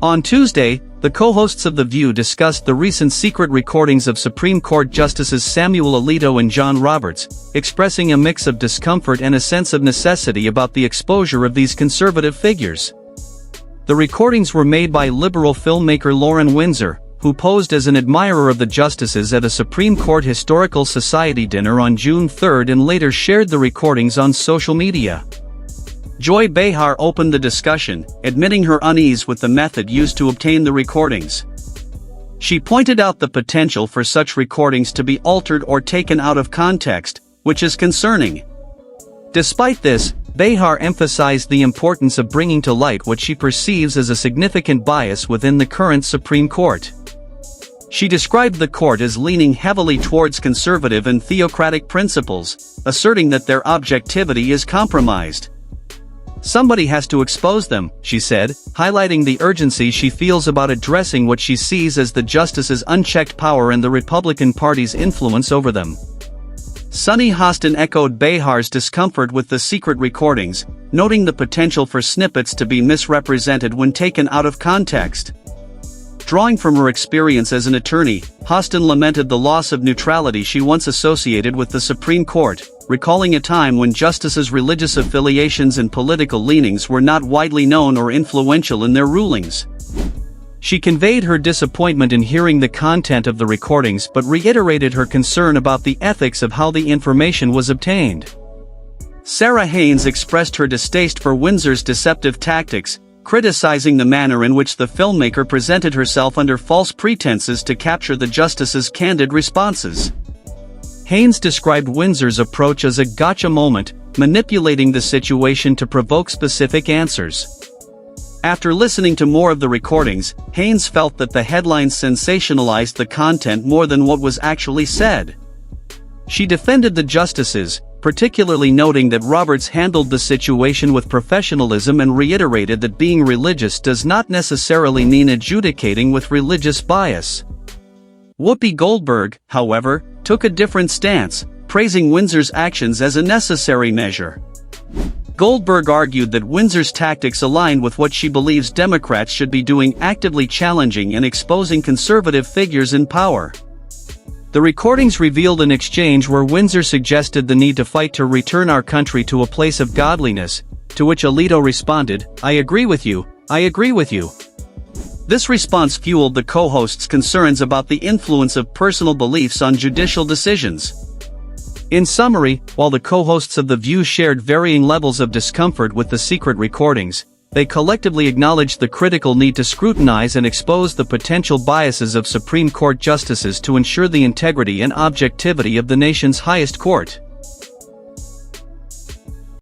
On Tuesday, the co-hosts of The View discussed the recent secret recordings of Supreme Court Justices Samuel Alito and John Roberts, expressing a mix of discomfort and a sense of necessity about the exposure of these conservative figures. The recordings were made by liberal filmmaker Lauren Windsor, who posed as an admirer of the justices at a Supreme Court Historical Society dinner on June 3 and later shared the recordings on social media. Joy Behar opened the discussion, admitting her unease with the method used to obtain the recordings. She pointed out the potential for such recordings to be altered or taken out of context, which is concerning. Despite this, Behar emphasized the importance of bringing to light what she perceives as a significant bias within the current Supreme Court. She described the court as leaning heavily towards conservative and theocratic principles, asserting that their objectivity is compromised. "Somebody has to expose them," she said, highlighting the urgency she feels about addressing what she sees as the justices' unchecked power and the Republican Party's influence over them. Sonny Hostin echoed Behar's discomfort with the secret recordings, noting the potential for snippets to be misrepresented when taken out of context. Drawing from her experience as an attorney, Hostin lamented the loss of neutrality she once associated with the Supreme Court, recalling a time when justices' religious affiliations and political leanings were not widely known or influential in their rulings. She conveyed her disappointment in hearing the content of the recordings but reiterated her concern about the ethics of how the information was obtained. Sara Haines expressed her distaste for Windsor's deceptive tactics, criticizing the manner in which the filmmaker presented herself under false pretenses to capture the justices' candid responses. Haines described Windsor's approach as a gotcha moment, manipulating the situation to provoke specific answers. After listening to more of the recordings, Haines felt that the headlines sensationalized the content more than what was actually said. She defended the justices, particularly noting that Roberts handled the situation with professionalism and reiterated that being religious does not necessarily mean adjudicating with religious bias. Whoopi Goldberg, however, took a different stance, praising Windsor's actions as a necessary measure. Goldberg argued that Windsor's tactics aligned with what she believes Democrats should be doing, actively challenging and exposing conservative figures in power. The recordings revealed an exchange where Windsor suggested the need to fight to return our country to a place of godliness, to which Alito responded, "I agree with you, I agree with you." This response fueled the co-hosts' concerns about the influence of personal beliefs on judicial decisions. In summary, while the co-hosts of The View shared varying levels of discomfort with the secret recordings, they collectively acknowledged the critical need to scrutinize and expose the potential biases of Supreme Court justices to ensure the integrity and objectivity of the nation's highest court.